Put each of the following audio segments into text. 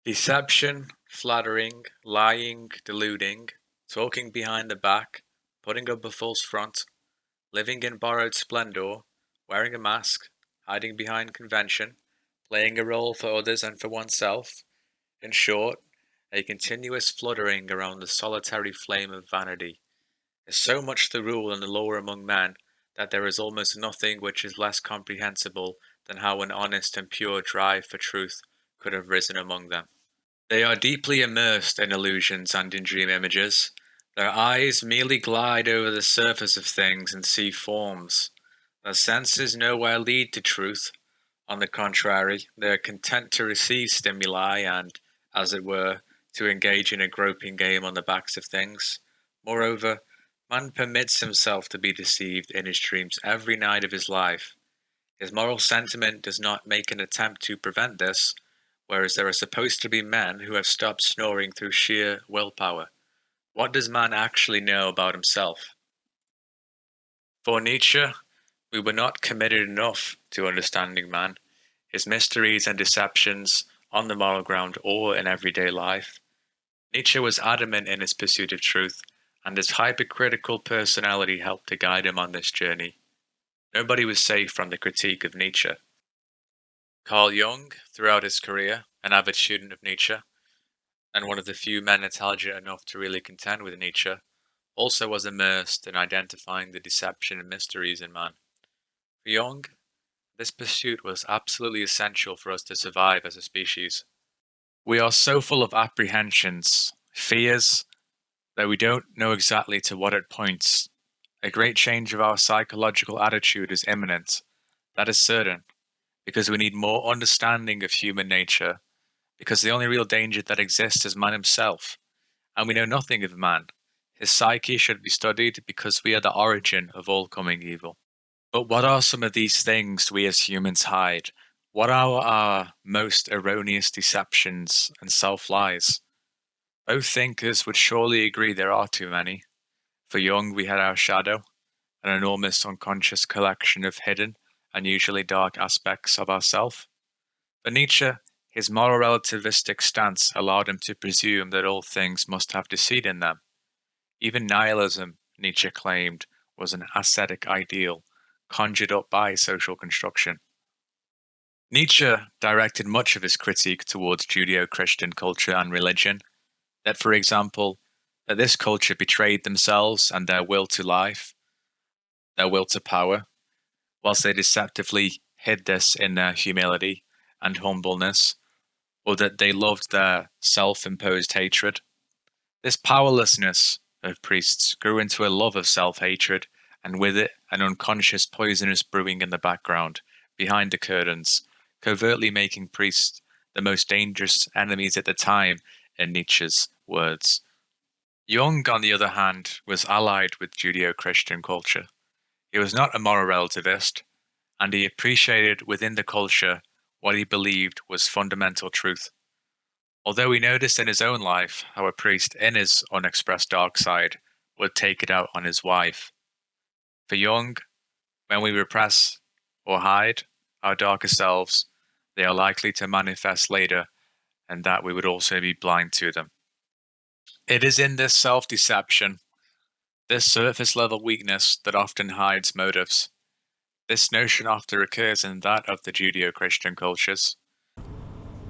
Deception, flattering, lying, deluding, talking behind the back, putting up a false front, living in borrowed splendor, wearing a mask, hiding behind convention, playing a role for others and for oneself, in short, a continuous fluttering around the solitary flame of vanity, is so much the rule and the law among men that there is almost nothing which is less comprehensible than how an honest and pure drive for truth could have risen among them. They are deeply immersed in illusions and in dream images. Their eyes merely glide over the surface of things and see forms. Their senses nowhere lead to truth. On the contrary, they are content to receive stimuli and, as it were, to engage in a groping game on the backs of things. Moreover, man permits himself to be deceived in his dreams every night of his life. His moral sentiment does not make an attempt to prevent this, whereas there are supposed to be men who have stopped snoring through sheer willpower. What does man actually know about himself? For Nietzsche, we were not committed enough to understanding man, his mysteries and deceptions on the moral ground or in everyday life. Nietzsche was adamant in his pursuit of truth, and his hypercritical personality helped to guide him on this journey. Nobody was safe from the critique of Nietzsche. Carl Jung, throughout his career, an avid student of Nietzsche, and one of the few men intelligent enough to really contend with Nietzsche, also was immersed in identifying the deception and mysteries in man. For Jung, this pursuit was absolutely essential for us to survive as a species. We are so full of apprehensions, fears, that we don't know exactly to what it points. A great change of our psychological attitude is imminent. That is certain, because we need more understanding of human nature, because the only real danger that exists is man himself, and we know nothing of man. His psyche should be studied because we are the origin of all coming evil. But what are some of these things we as humans hide? What are our most erroneous deceptions and self-lies? Both thinkers would surely agree there are too many. For Jung, we had our shadow, an enormous unconscious collection of hidden and usually dark aspects of ourself. For Nietzsche, his moral relativistic stance allowed him to presume that all things must have deceit in them. Even nihilism, Nietzsche claimed, was an ascetic ideal, conjured up by social construction. Nietzsche directed much of his critique towards Judeo-Christian culture and religion, that, for example, that this culture betrayed themselves and their will to life, their will to power, whilst they deceptively hid this in their humility and humbleness, or that they loved their self-imposed hatred. This powerlessness of priests grew into a love of self-hatred, and with it an unconscious poisonous brewing in the background, behind the curtains, covertly making priests the most dangerous enemies at the time, in Nietzsche's words. Jung, on the other hand, was allied with Judeo-Christian culture. He was not a moral relativist, and he appreciated within the culture what he believed was fundamental truth. Although he noticed in his own life how a priest in his unexpressed dark side would take it out on his wife. For Jung, when we repress or hide our darker selves, they are likely to manifest later, and that we would also be blind to them. It is in this self-deception, this surface-level weakness that often hides motives. This notion often occurs in that of the Judeo-Christian cultures.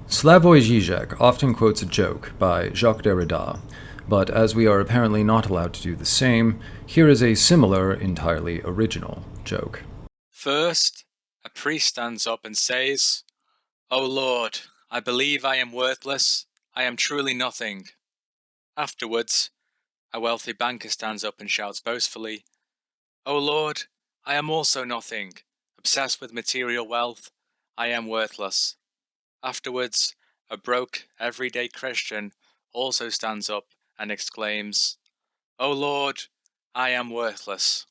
Slavoj Žižek often quotes a joke by Jacques Derrida, but as we are apparently not allowed to do the same, here is a similar, entirely original joke. First, a priest stands up and says, "O Lord, I believe I am worthless. I am truly nothing." Afterwards, a wealthy banker stands up and shouts boastfully, "O Lord, I am also nothing. Obsessed with material wealth, I am worthless." Afterwards, a broke, everyday Christian also stands up and exclaims, "O Lord, I am worthless."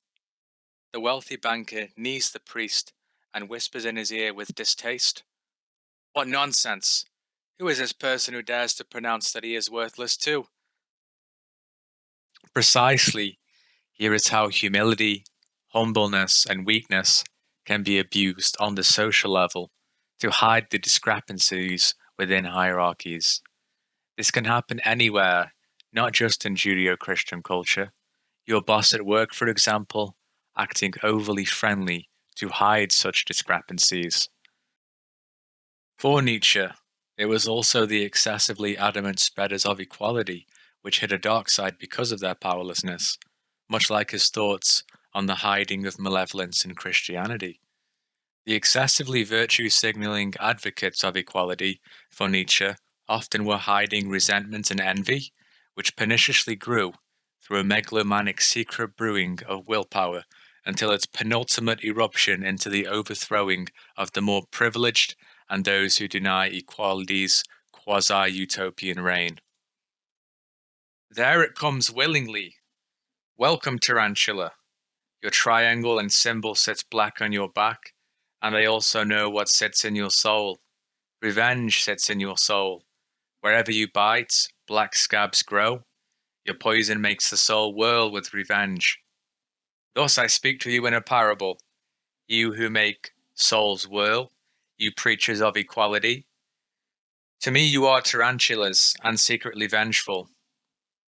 The wealthy banker knees the priest and whispers in his ear with distaste, "What nonsense! Who is this person who dares to pronounce that he is worthless too?" Precisely, here is how humility, humbleness, and weakness can be abused on the social level to hide the discrepancies within hierarchies. This can happen anywhere, not just in Judeo-Christian culture. Your boss at work, for example, acting overly friendly to hide such discrepancies. For Nietzsche, it was also the excessively adamant spreaders of equality which hid a dark side because of their powerlessness, much like his thoughts on the hiding of malevolence in Christianity. The excessively virtue-signaling advocates of equality for Nietzsche often were hiding resentment and envy, which perniciously grew through a megalomaniac secret brewing of willpower until its penultimate eruption into the overthrowing of the more privileged and those who deny equality's quasi-utopian reign. There it comes willingly. Welcome, Tarantula. Your triangle and symbol sits black on your back, and I also know what sits in your soul. Revenge sits in your soul. Wherever you bite, black scabs grow. Your poison makes the soul whirl with revenge. Thus I speak to you in a parable, you who make souls whirl, you preachers of equality. To me you are tarantulas and secretly vengeful,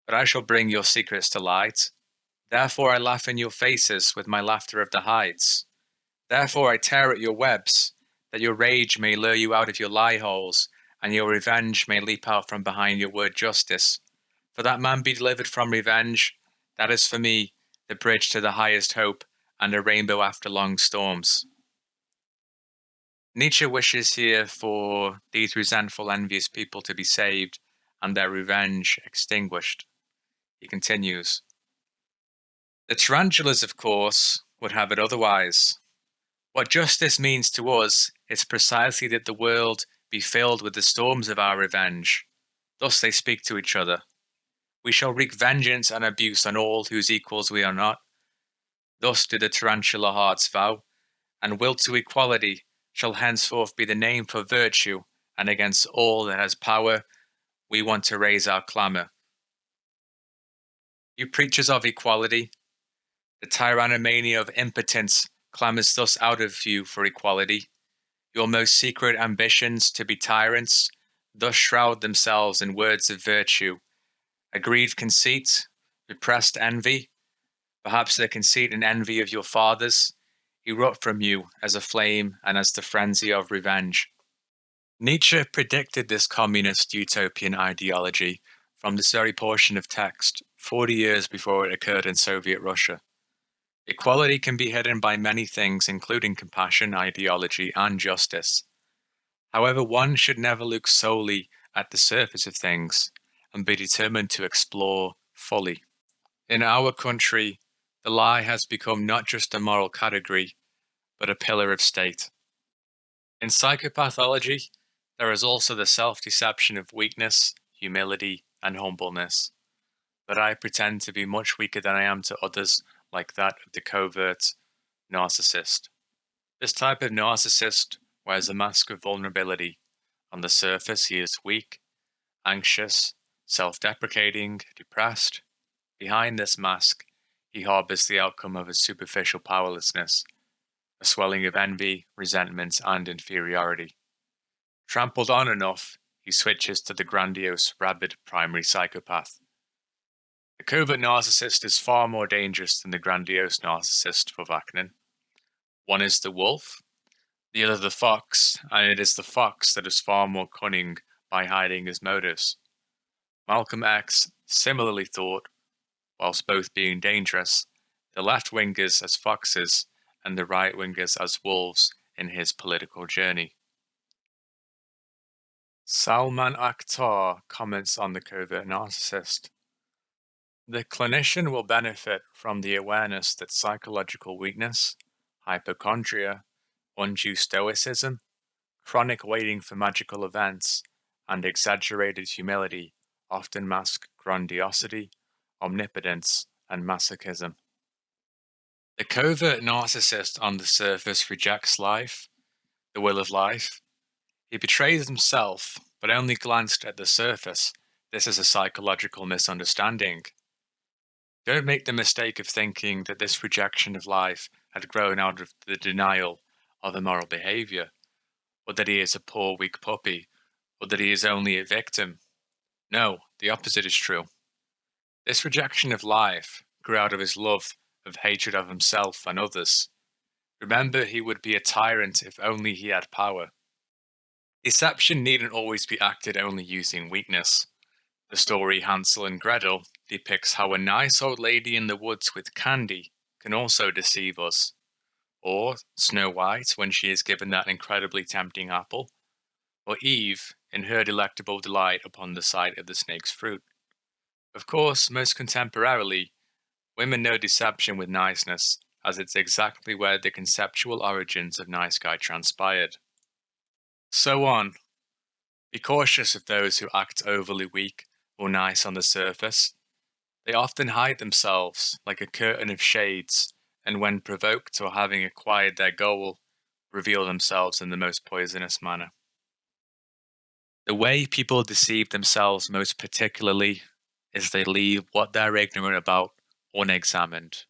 but I shall bring your secrets to light. Therefore I laugh in your faces with my laughter of the heights. Therefore I tear at your webs, that your rage may lure you out of your lie holes, and your revenge may leap out from behind your word justice. For that man be delivered from revenge, that is for me the bridge to the highest hope and a rainbow after long storms. Nietzsche wishes here for these resentful, envious people to be saved and their revenge extinguished. He continues, the tarantulas, of course, would have it otherwise. What justice means to us is precisely that the world be filled with the storms of our revenge. Thus they speak to each other. We shall wreak vengeance and abuse on all whose equals we are not. Thus do the tarantula hearts vow, and will to equality shall henceforth be the name for virtue, and against all that has power we want to raise our clamour. You preachers of equality, the tyrannomania of impotence clamours thus out of you for equality. Your most secret ambitions to be tyrants thus shroud themselves in words of virtue. Aggrieved conceit, repressed envy, perhaps the conceit and envy of your fathers, erupt from you as a flame and as the frenzy of revenge. Nietzsche predicted this communist utopian ideology from this very portion of text 40 years before it occurred in Soviet Russia. Equality can be hidden by many things, including compassion, ideology, and justice. However, one should never look solely at the surface of things and be determined to explore fully. In our country, the lie has become not just a moral category, but a pillar of state. In psychopathology, there is also the self-deception of weakness, humility, and humbleness. That I pretend to be much weaker than I am to others, like that of the covert narcissist. This type of narcissist wears a mask of vulnerability. On the surface, he is weak, anxious, self-deprecating, depressed. Behind this mask, he harbors the outcome of his superficial powerlessness, a swelling of envy, resentment, and inferiority. Trampled on enough, he switches to the grandiose, rabid primary psychopath. The covert narcissist is far more dangerous than the grandiose narcissist for Vaknin. One is the wolf, the other the fox, and it is the fox that is far more cunning by hiding his motives. Malcolm X similarly thought, whilst both being dangerous, the left-wingers as foxes and the right-wingers as wolves in his political journey. Salman Akhtar comments on the covert narcissist. The clinician will benefit from the awareness that psychological weakness, hypochondria, undue stoicism, chronic waiting for magical events, and exaggerated humility often mask grandiosity, omnipotence, and masochism. The covert narcissist on the surface rejects life, the will of life. He betrays himself, but only glanced at the surface. This is a psychological misunderstanding. Don't make the mistake of thinking that this rejection of life had grown out of the denial of immoral behavior, or that he is a poor, weak puppy, or that he is only a victim. No, the opposite is true. This rejection of life grew out of his love of hatred of himself and others. Remember, he would be a tyrant if only he had power. Deception needn't always be acted only using weakness. The story Hansel and Gretel depicts how a nice old lady in the woods with candy can also deceive us. Or Snow White when she is given that incredibly tempting apple. Or Eve in her delectable delight upon the sight of the snake's fruit. Of course, most contemporarily, women know deception with niceness, as it's exactly where the conceptual origins of nice guy transpired. So on. Be cautious of those who act overly weak or nice on the surface. They often hide themselves like a curtain of shades, and when provoked or having acquired their goal, reveal themselves in the most poisonous manner. The way people deceive themselves most particularly is they leave what they're ignorant about unexamined.